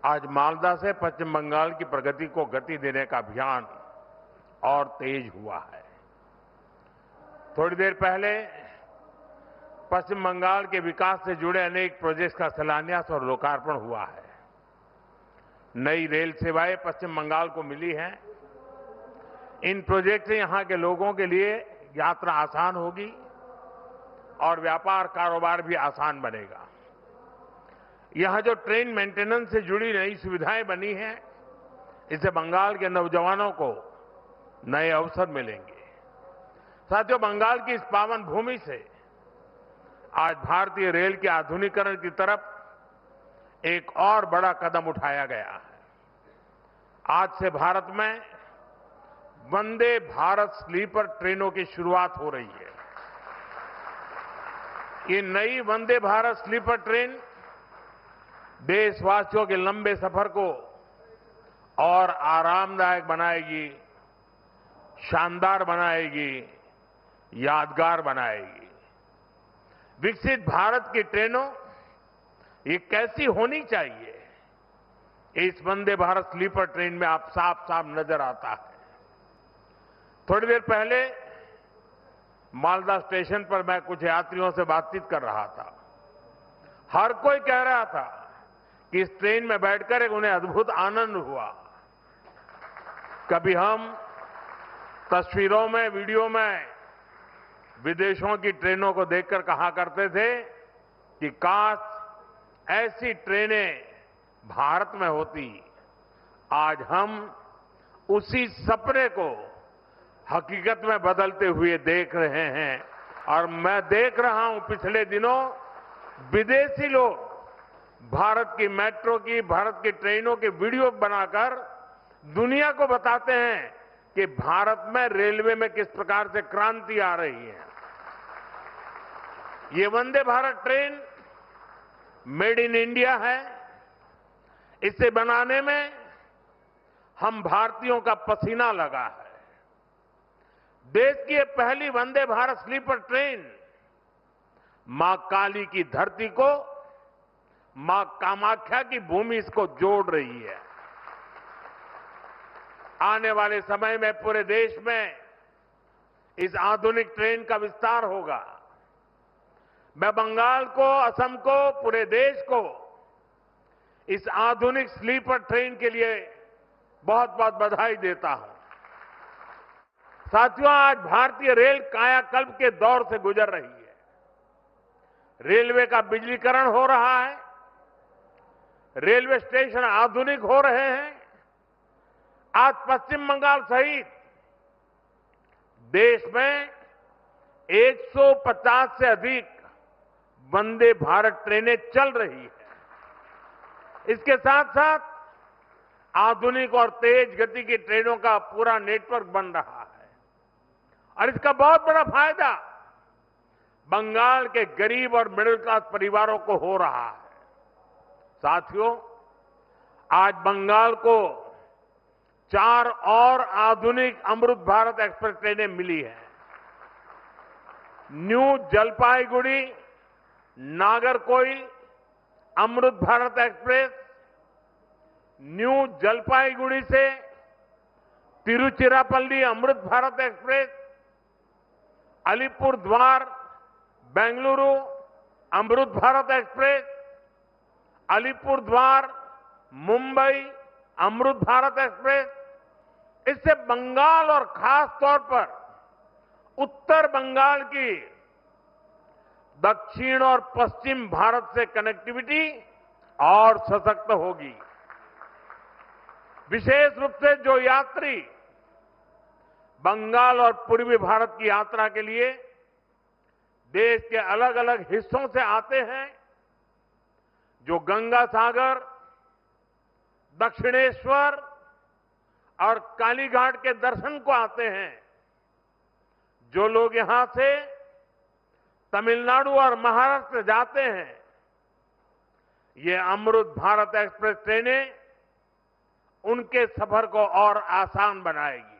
आज मालदा से पश्चिम बंगाल की प्रगति को गति देने का अभियान और तेज हुआ है। थोड़ी देर पहले पश्चिम बंगाल के विकास से जुड़े अनेक प्रोजेक्ट्स का शिलान्यास और लोकार्पण हुआ है। नई रेल सेवाएं पश्चिम बंगाल को मिली हैं। इन प्रोजेक्ट से यहां के लोगों के लिए यात्रा आसान होगी और व्यापार कारोबार भी आसान बनेगा। यहां जो ट्रेन मेंटेनेंस से जुड़ी नई सुविधाएं बनी हैं, इससे बंगाल के नौजवानों को नए अवसर मिलेंगे। साथियों, बंगाल की इस पावन भूमि से आज भारतीय रेल के आधुनिकीकरण की तरफ एक और बड़ा कदम उठाया गया है। आज से भारत में वंदे भारत स्लीपर ट्रेनों की शुरुआत हो रही है। ये नई वंदे भारत स्लीपर ट्रेन देशवासियों के लंबे सफर को और आरामदायक बनाएगी, शानदार बनाएगी, यादगार बनाएगी। विकसित भारत की ट्रेनों ये कैसी होनी चाहिए, इस वंदे भारत स्लीपर ट्रेन में आप साफ साफ नजर आता है। थोड़ी देर पहले मालदा स्टेशन पर मैं कुछ यात्रियों से बातचीत कर रहा था। हर कोई कह रहा था कि इस ट्रेन में बैठकर एक उन्हें अद्भुत आनंद हुआ। कभी हम तस्वीरों में, वीडियो में विदेशों की ट्रेनों को देखकर कहा करते थे कि काश ऐसी ट्रेनें भारत में होती। आज हम उसी सपने को हकीकत में बदलते हुए देख रहे हैं और मैं देख रहा हूं पिछले दिनों विदेशी लोग भारत की मेट्रो की, भारत की ट्रेनों के वीडियो बनाकर दुनिया को बताते हैं कि भारत में रेलवे में किस प्रकार से क्रांति आ रही है। ये Vande Bharat train made in India है। इसे बनाने में हम भारतीयों का पसीना लगा है। देश की ये पहली वंदे भारत स्लीपर ट्रेन मां काली की धरती को, मां कामाख्या की भूमि इसको जोड़ रही है। आने वाले समय में पूरे देश में इस आधुनिक ट्रेन का विस्तार होगा। मैं बंगाल को, असम को, पूरे देश को इस आधुनिक स्लीपर ट्रेन के लिए बहुत बहुत बधाई देता हूं। साथियों, आज भारतीय रेल कायाकल्प के दौर से गुजर रही है। रेलवे का बिजलीकरण हो रहा है, रेलवे स्टेशन आधुनिक हो रहे हैं। आज पश्चिम बंगाल सहित देश में 150 से अधिक वंदे भारत ट्रेनें चल रही है। इसके साथ साथ आधुनिक और तेज गति की ट्रेनों का पूरा नेटवर्क बन रहा है और इसका बहुत बड़ा फायदा बंगाल के गरीब और मिडिल क्लास परिवारों को हो रहा है। साथियों, आज बंगाल को 4 और आधुनिक अमृत भारत एक्सप्रेस ट्रेनें मिली हैं। New Jalpaiguri Nagercoil Amrit Bharat express, new Jalpaiguri से तिरुचिरापल्ली अमृत भारत एक्सप्रेस, अलीपुर द्वार बेंगलुरु अमृत भारत एक्सप्रेस, अलीपुर द्वार मुंबई अमृत भारत एक्सप्रेस। इससे बंगाल और खास तौर पर उत्तर बंगाल की दक्षिण और पश्चिम भारत से कनेक्टिविटी और सशक्त होगी। विशेष रूप से जो यात्री बंगाल और पूर्वी भारत की यात्रा के लिए देश के अलग अलग हिस्सों से आते हैं, जो गंगा सागर, दक्षिणेश्वर और कालीघाट के दर्शन को आते हैं, जो लोग यहां से तमिलनाडु और महाराष्ट्र जाते हैं, ये अमृत भारत एक्सप्रेस ट्रेनें उनके सफर को और आसान बनाएगी।